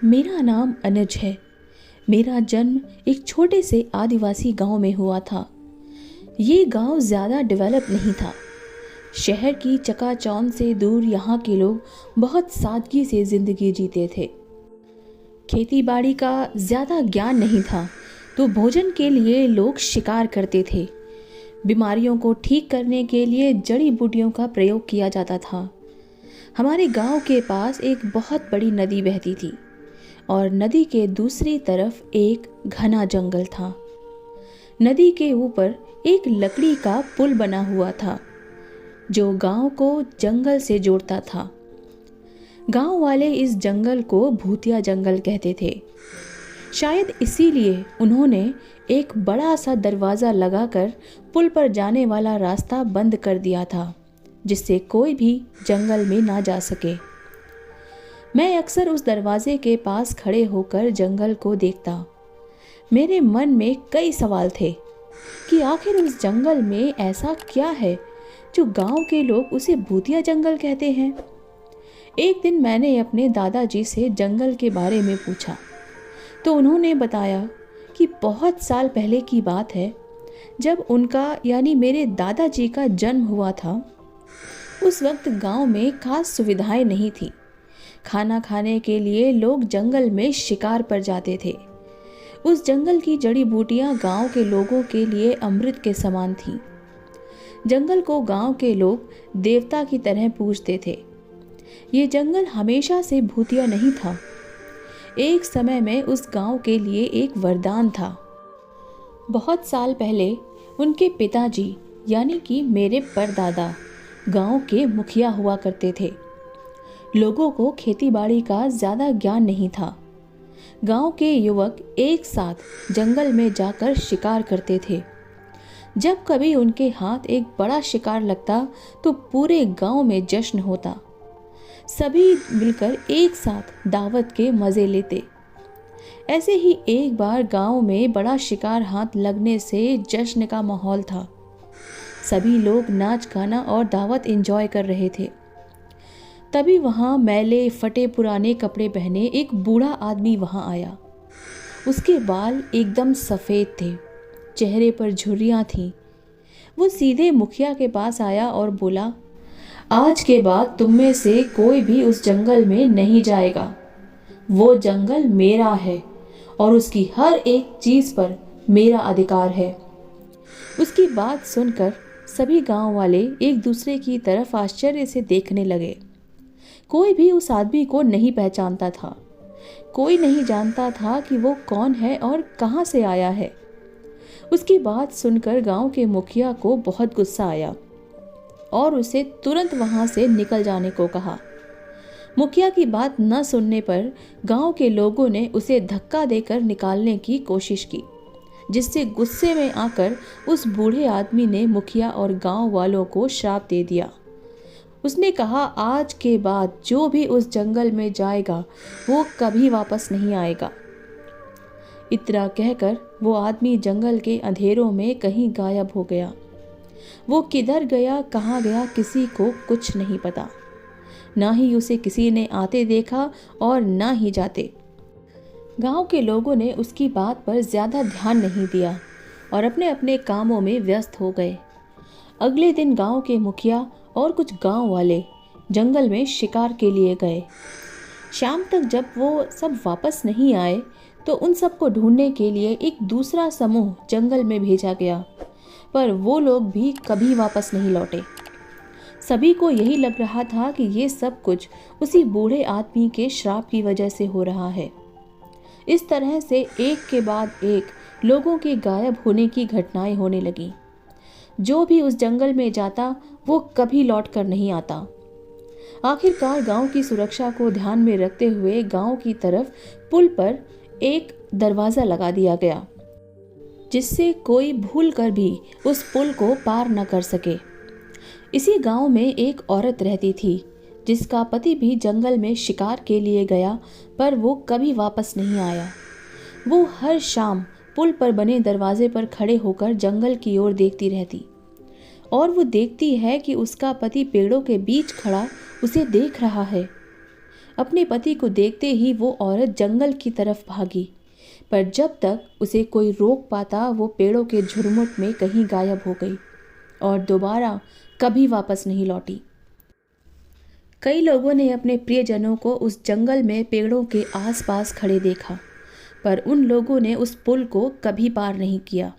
मेरा नाम अनुज है। मेरा जन्म एक छोटे से आदिवासी गांव में हुआ था। ये गांव ज़्यादा डेवलप नहीं था। शहर की चकाचौंध से दूर यहाँ के लोग बहुत सादगी से ज़िंदगी जीते थे। खेती बाड़ी का ज़्यादा ज्ञान नहीं था, तो भोजन के लिए लोग शिकार करते थे। बीमारियों को ठीक करने के लिए जड़ी बूटियों का प्रयोग किया जाता था। हमारे गांव के पास एक बहुत बड़ी नदी बहती थी और नदी के दूसरी तरफ एक घना जंगल था। नदी के ऊपर एक लकड़ी का पुल बना हुआ था जो गांव को जंगल से जोड़ता था। गांव वाले इस जंगल को भूतिया जंगल कहते थे। शायद इसीलिए उन्होंने एक बड़ा सा दरवाज़ा लगाकर पुल पर जाने वाला रास्ता बंद कर दिया था, जिससे कोई भी जंगल में ना जा सके। मैं अक्सर उस दरवाजे के पास खड़े होकर जंगल को देखता। मेरे मन में कई सवाल थे कि आखिर उस जंगल में ऐसा क्या है जो गांव के लोग उसे भूतिया जंगल कहते हैं। एक दिन मैंने अपने दादाजी से जंगल के बारे में पूछा तो उन्होंने बताया कि बहुत साल पहले की बात है, जब उनका यानी मेरे दादाजी का जन्म हुआ था। उस वक्त गांव में खास सुविधाएं नहीं थी। खाना खाने के लिए लोग जंगल में शिकार पर जाते थे। उस जंगल की जड़ी बूटियां गांव के लोगों के लिए अमृत के समान थीं। जंगल को गांव के लोग देवता की तरह पूजते थे। ये जंगल हमेशा से भूतिया नहीं था। एक समय में उस गांव के लिए एक वरदान था। बहुत साल पहले उनके पिताजी यानी कि मेरे परदादा गांव के मुखिया हुआ करते थे। लोगों को खेतीबाड़ी का ज़्यादा ज्ञान नहीं था। गांव के युवक एक साथ जंगल में जाकर शिकार करते थे। जब कभी उनके हाथ एक बड़ा शिकार लगता तो पूरे गांव में जश्न होता। सभी मिलकर एक साथ दावत के मज़े लेते। ऐसे ही एक बार गांव में बड़ा शिकार हाथ लगने से जश्न का माहौल था। सभी लोग नाच गाना और दावत एंजॉय कर रहे थे। तभी वहाँ मैले फटे पुराने कपड़े पहने एक बूढ़ा आदमी वहाँ आया। उसके बाल एकदम सफ़ेद थे, चेहरे पर झुर्रियाँ थीं। वो सीधे मुखिया के पास आया और बोला, आज के बाद तुम में से कोई भी उस जंगल में नहीं जाएगा। वो जंगल मेरा है और उसकी हर एक चीज़ पर मेरा अधिकार है। उसकी बात सुनकर सभी गांव वाले एक दूसरे की तरफ आश्चर्य से देखने लगे। कोई भी उस आदमी को नहीं पहचानता था। कोई नहीं जानता था कि वो कौन है और कहाँ से आया है। उसकी बात सुनकर गांव के मुखिया को बहुत गुस्सा आया और उसे तुरंत वहां से निकल जाने को कहा। मुखिया की बात न सुनने पर गांव के लोगों ने उसे धक्का देकर निकालने की कोशिश की, जिससे गुस्से में आकर उस बूढ़े आदमी ने मुखिया और गांव वालों को श्राप दे दिया। उसने कहा, आज के बाद जो भी उस जंगल में जाएगा वो कभी वापस नहीं आएगा। इतना कहकर वो आदमी जंगल के अंधेरों में कहीं गायब हो गया। वो किधर गया, कहाँ गया, किसी को कुछ नहीं पता। ना ही उसे किसी ने आते देखा और ना ही जाते। गांव के लोगों ने उसकी बात पर ज़्यादा ध्यान नहीं दिया और अपने अपने कामों में व्यस्त हो गए। अगले दिन गांव के मुखिया और कुछ गांव वाले जंगल में शिकार के लिए गए। शाम तक जब वो सब वापस नहीं आए तो उन सबको ढूंढने के लिए एक दूसरा समूह जंगल में भेजा गया, पर वो लोग भी कभी वापस नहीं लौटे। सभी को यही लग रहा था कि ये सब कुछ उसी बूढ़े आदमी के श्राप की वजह से हो रहा है। इस तरह से एक के बाद एक लोगों के गायब होने की घटनाएं होने लगीं। जो भी उस जंगल में जाता वो कभी लौट कर नहीं आता। आखिरकार गांव की सुरक्षा को ध्यान में रखते हुए गांव की तरफ पुल पर एक दरवाज़ा लगा दिया गया, जिससे कोई भूलकर भी उस पुल को पार न कर सके। इसी गांव में एक औरत रहती थी जिसका पति भी जंगल में शिकार के लिए गया, पर वो कभी वापस नहीं आया। वो हर शाम पुल पर बने दरवाजे पर खड़े होकर जंगल की ओर देखती रहती और वो देखती है कि उसका पति पेड़ों के बीच खड़ा उसे देख रहा है। अपने पति को देखते ही वो औरत जंगल की तरफ भागी, पर जब तक उसे कोई रोक पाता वो पेड़ों के झुरमुट में कहीं गायब हो गई और दोबारा कभी वापस नहीं लौटी। कई लोगों ने अपने प्रियजनों को उस जंगल में पेड़ों के आसपास खड़े देखा, पर उन लोगों ने उस पुल को कभी पार नहीं किया।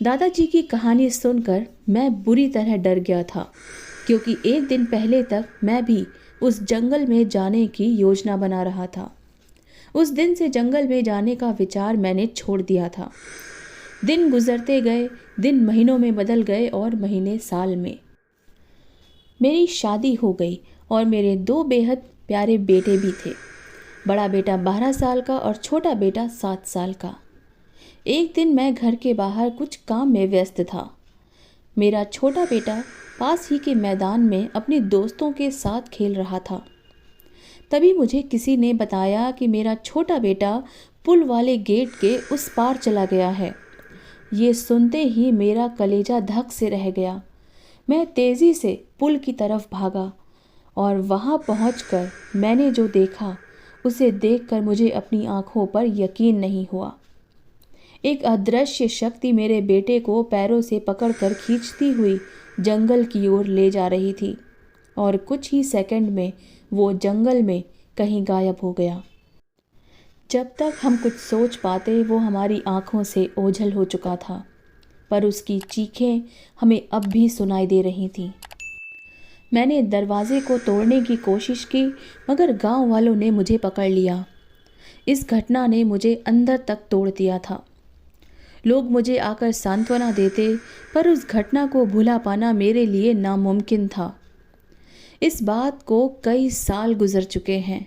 दादाजी की कहानी सुनकर मैं बुरी तरह डर गया था, क्योंकि एक दिन पहले तक मैं भी उस जंगल में जाने की योजना बना रहा था। उस दिन से जंगल में जाने का विचार मैंने छोड़ दिया था। दिन गुजरते गए, दिन महीनों में बदल गए और महीने साल में। मेरी शादी हो गई और मेरे 2 बेहद प्यारे बेटे भी थे। बड़ा बेटा 12 साल का और छोटा बेटा 7 साल का। एक दिन मैं घर के बाहर कुछ काम में व्यस्त था। मेरा छोटा बेटा पास ही के मैदान में अपने दोस्तों के साथ खेल रहा था। तभी मुझे किसी ने बताया कि मेरा छोटा बेटा पुल वाले गेट के उस पार चला गया है। ये सुनते ही मेरा कलेजा धक से रह गया। मैं तेज़ी से पुल की तरफ भागा और वहाँ पहुँचकर मैंने जो देखा उसे देखकर मुझे अपनी आँखों पर यकीन नहीं हुआ। एक अदृश्य शक्ति मेरे बेटे को पैरों से पकड़कर खींचती हुई जंगल की ओर ले जा रही थी और कुछ ही सेकंड में वो जंगल में कहीं गायब हो गया। जब तक हम कुछ सोच पाते वो हमारी आँखों से ओझल हो चुका था, पर उसकी चीखें हमें अब भी सुनाई दे रही थीं। मैंने दरवाजे को तोड़ने की कोशिश की, मगर गांव वालों ने मुझे पकड़ लिया। इस घटना ने मुझे अंदर तक तोड़ दिया था। लोग मुझे आकर सांत्वना देते, पर उस घटना को भुला पाना मेरे लिए नामुमकिन था। इस बात को कई साल गुजर चुके हैं।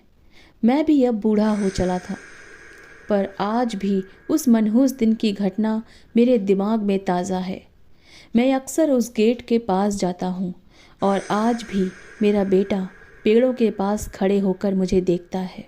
मैं भी अब बूढ़ा हो चला था, पर आज भी उस मनहूस दिन की घटना मेरे दिमाग में ताज़ा है। मैं अक्सर उस गेट के पास जाता हूँ और आज भी मेरा बेटा पेड़ों के पास खड़े होकर मुझे देखता है।